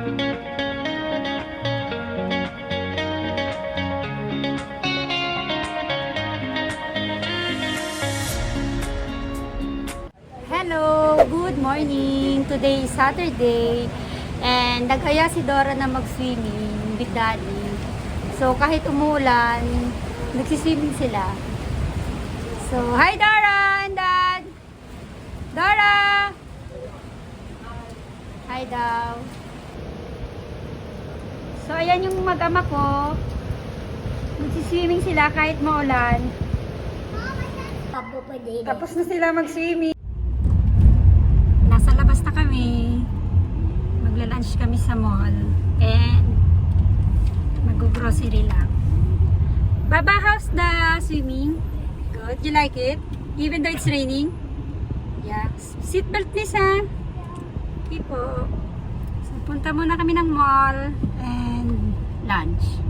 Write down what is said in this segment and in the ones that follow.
Hello! Good morning! Today is Saturday and nag-aya si Dora na mag-swimming with Daddy. So kahit umulan, nagsiswimming sila. So, hi Dora and Dad! Dora! Hi daw! So ayan yung mag-ama ko. Nagsiswimming sila kahit maulan. Tapos na sila mag-swimming. Nasa labas na kami. Magla-lunch kami sa mall. And mag-grocery lang. Baba, how's the swimming? Good. You like it? Even though it's raining? Yeah. Seatbelt please ha. Okay po. So, punta muna kami ng mall and lunch.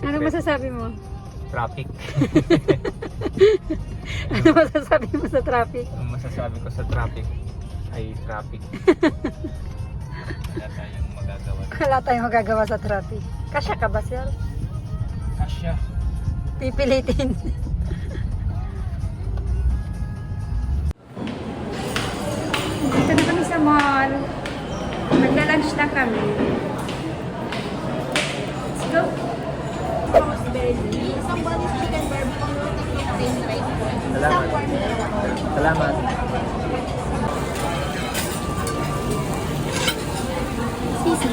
Ano masasabi mo? Traffic. Ano masasabi mo sa traffic? Ang masasabi ko sa traffic ay traffic. Wala tayong magagawa. Wala tayong magagawa sa traffic. Kasya ka ba, sir? Asya. Pipilitin. Dito na kami sa mall. Magla-lunch na kami. Let's go. Isang bonus chicken burger, plain rice po. Isang warm na. Salamat. Sisi.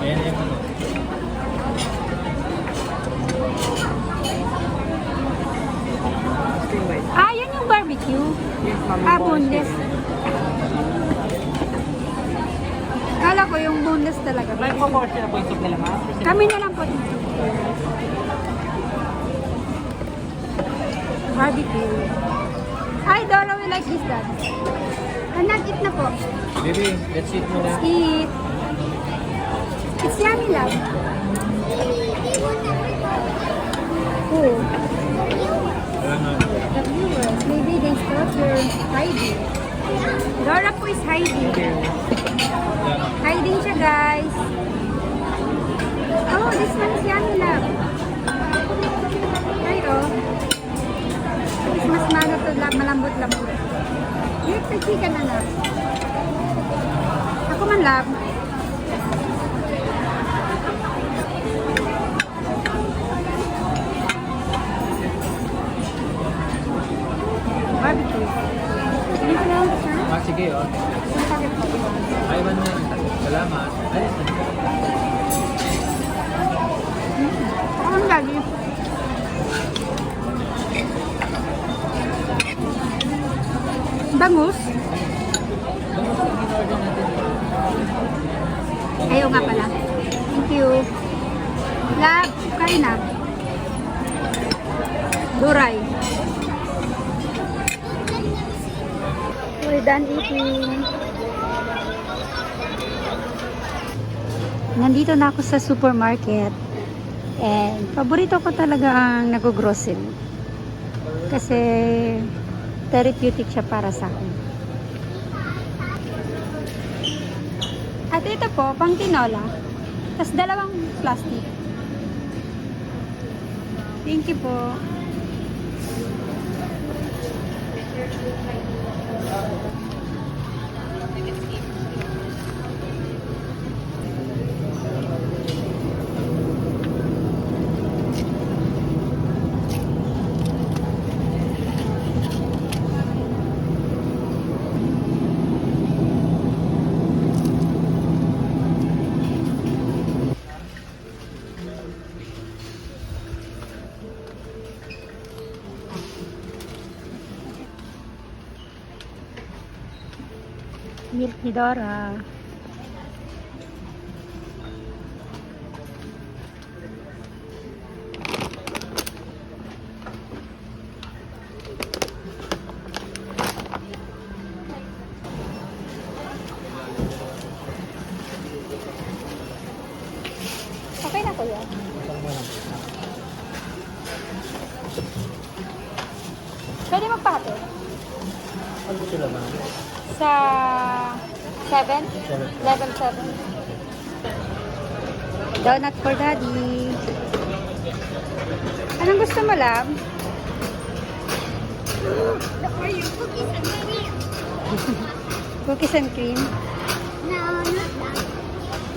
Ayan yung ano. Ah, yan yung barbecue. Ah, boneless. Kala ko yung boneless talaga. Mag-commercial na po yung soup nila, ma'am? Kami na lang po dito. Barbecue. Hi, Dora, we like this, Dad. Nag-eat na po. Baby, let's eat muna. Eat. It's yummy, love. Oh, Salamat. the viewers. Maybe they thought you're hiding. Dora po is hiding. Hiding siya, guys. Oh, this one is yummy, love. Ay, oh. Mas maano to, love. Malambot-lambot. Eat the chicken na, love. Ako man, love. Barbecue. Hindi ko lang, sir. Ah, sige, oh. Isang packet po. Ay, man na. Salamat. Ay, Ako ang lagi. Bangus. Ayaw nga pala. Thank you. Lab, kain na. Duray. We're done eating. Nandito na ako sa supermarket. And paborito ko talaga ang nag-grocery. Kasi therapeutic siya para sa akin. At ito po, pang tinola. Tapos dalawang plastic. Thank you po. milk ni Dora. Okay na kuya. Pwede magpahati? Ano gusto lang ba? Sa 7? Level 7. Donut for daddy. Anong gusto mo, love? Are you cookies and cream? Cookies and cream? No, not that.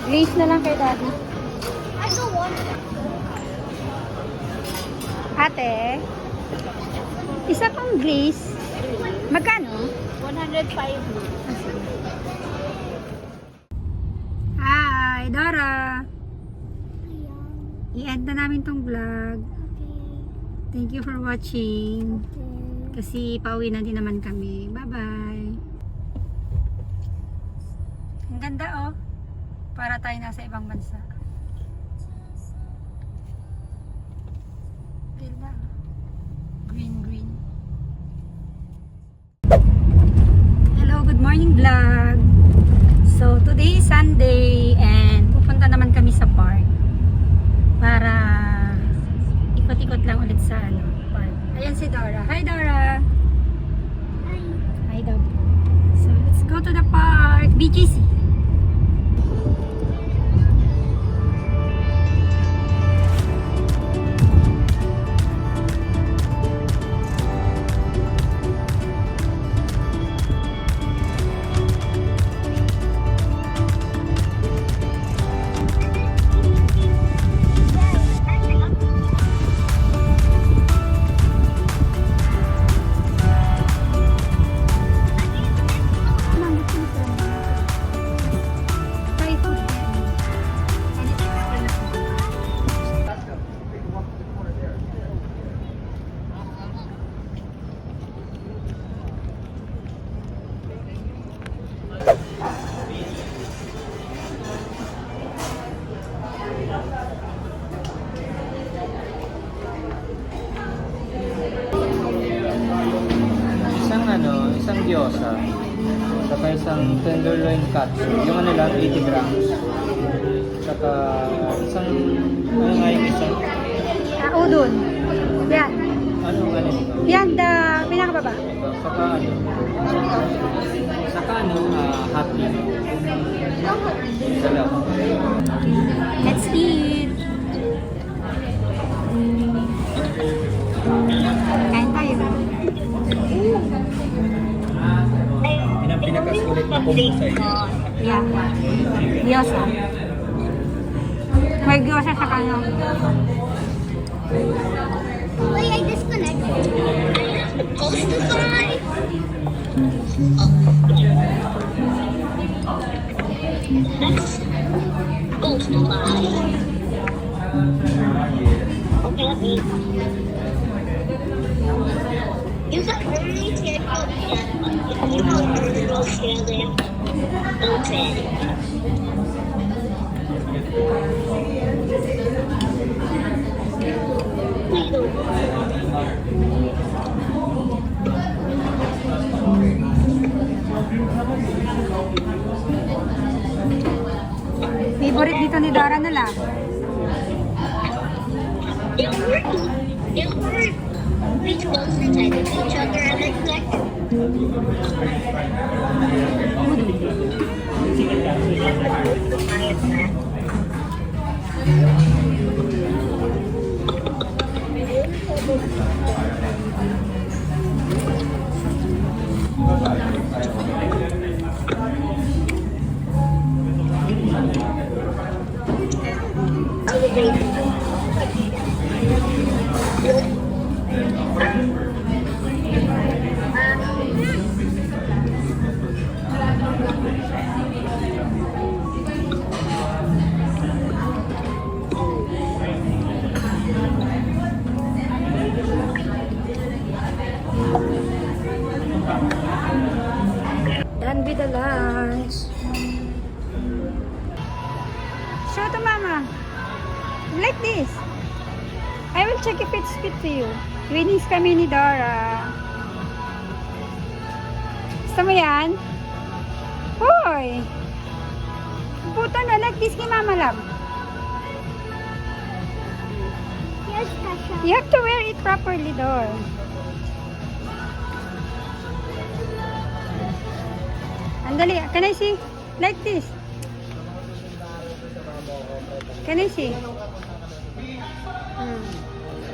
Glaze na lang kay daddy. I don't want that. Ate, isa pang glaze. Magkano? 105. Hi, Dora. I-end na namin tong vlog. Thank you for watching. Kasi pauwi na din naman kami. Bye-bye. Ang ganda oh. Para tayo nasa ibang bansa. Ganda. Green, green. Hello, good morning vlog. So, today is Sunday and pupunta naman kami sa park para ikot-ikot lang ulit sa park. Ayan si Dora. Hi Dora! Hi Dog. So, let's go to the park. BGC. Isang gyoza. Saka isang tenderloin katsu. Yung ano lang, 80 grams. Saka isang, ano nga yung isang, Udon. Yan. ano ito? Yan, pinakababa. Saka ano, happy. Dalawa. Let's eat. Kain tayo. Yan ang pinakasulit na combo sa iyo. Yeah. Gyoza. May gyoza sa kanya. Wait, I disconnected. Supposed to buy. Supposed to buy. Okay, let me. You got early check out. You got early Australia. Okay. Favorite dito ni Dora na lang. It worked. It worked. We close inside of each other and it's like Done with the lunch. to mama. Like this. I will check if it's fit to you. Winis kami ni Dora. Gusto mo yan? Hoy! Puto na, like this kay mama lang. Here's Tasha. You have to wear it properly, Dor. Andali, can I see? Like this. Can I see?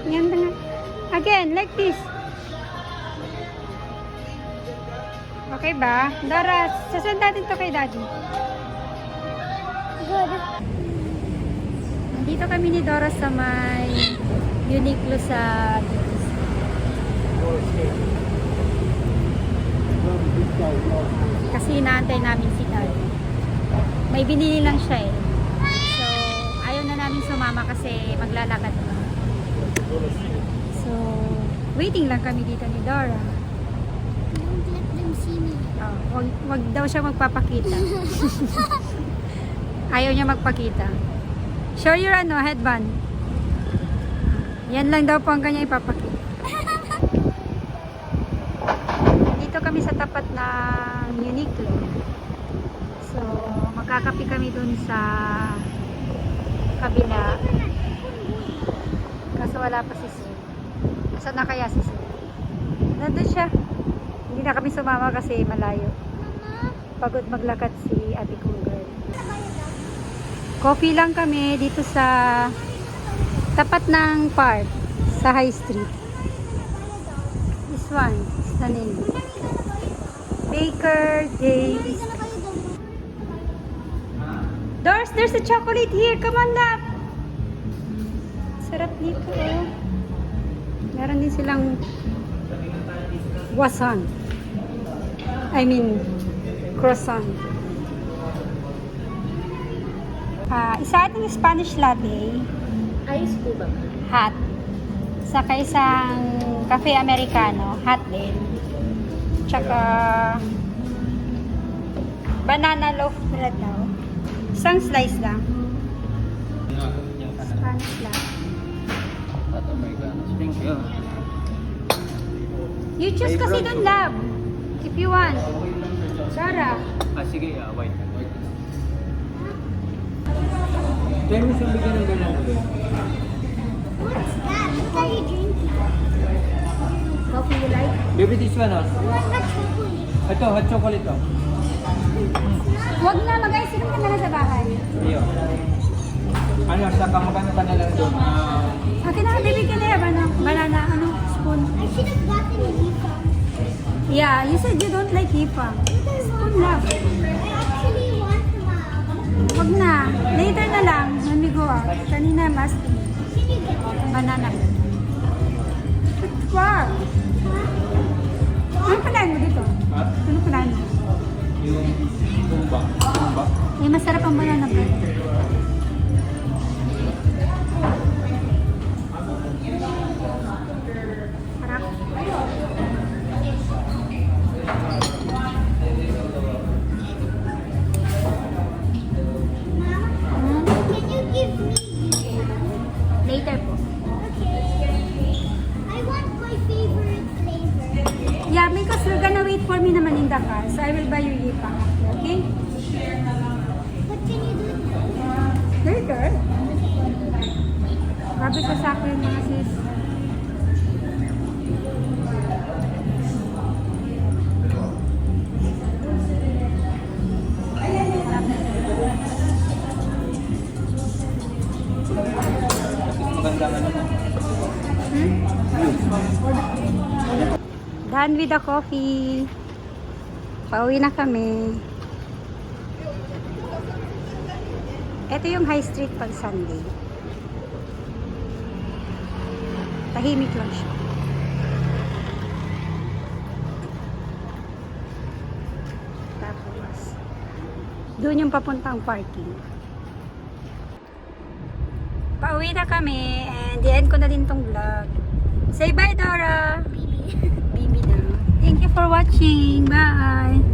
Yan na nga. Again, like this. Okay ba? Dora, sasend natin to kay Daddy. Good. Dito kami ni Dora sa may Uniqlo sa kasi inaantay namin si Daddy. May binili lang siya eh. So, ayaw na namin sumama kasi maglalakad na. So, waiting lang kami dito ni Dora. Don't let them see me. Oh, wag daw siya magpapakita. Ayaw niya magpakita. Show your headband. Yan lang daw po ang kanya ipapakita. Dito kami sa tapat ng Uniqlo. So, magkakapi kami dun sa kabila. Kaso wala pa si Sue. Saan na kaya si Sue? Nandun siya. Hindi na kami sumama kasi malayo. Pagod maglakad si ate kong girl. Coffee lang kami dito sa tapat ng park sa High Street. This one is the name. Baker Days. Doris, there's a chocolate here. Come on, love. Sarap dito, oh. Meron din silang croissant. Croissant. Isa ating Spanish latte. Ice po ba? Hot. Saka isang cafe americano. Hot din. Tsaka banana loaf bread daw. Isang slice lang. Spanish latte. Thank you. You choose kasi dun, love. If you want. Dora. Sige, white. Kaya mo siyang bigyan ng ganun. What's that? What are you drinking? Coffee you like? Baby, this one I want that chocolate. Ito, hot chocolate to. Huwag na, mag-ice cream ka na lang sa bahay. Iyo. Sa kamagano ka na lang doon. Akin na, bibigyan na yan. Banana, spoon. I should have gotten a Lipa. Yeah, you said you don't like hipa. Spoon lang. I actually want one. Huwag na. Later na lang, when we go out. Kanina, mas Can you get one? banana. Wow! Ano pala mo dito? Ha? Ano pala mo? Yung tumba. Tumba. Eh, masarap ang banana bread. Sarap. Mama, can you give me this? Later po. Okay. I want my favorite flavor. Yeah, because you're gonna wait for me naman in the car. So I will buy you hipa. Okay? What can you do? Later. Grabe sa sako yung mga sis. Magandang ano mo. Done with the coffee. Pauwi na kami. Ito yung High Street pag Sunday. Tahimik lang siya. Tapos, doon yung papuntang parking. Pauwi na kami and the-end ko na din tong vlog. Say bye, Dora! Bibi na. Thank you for watching. Bye!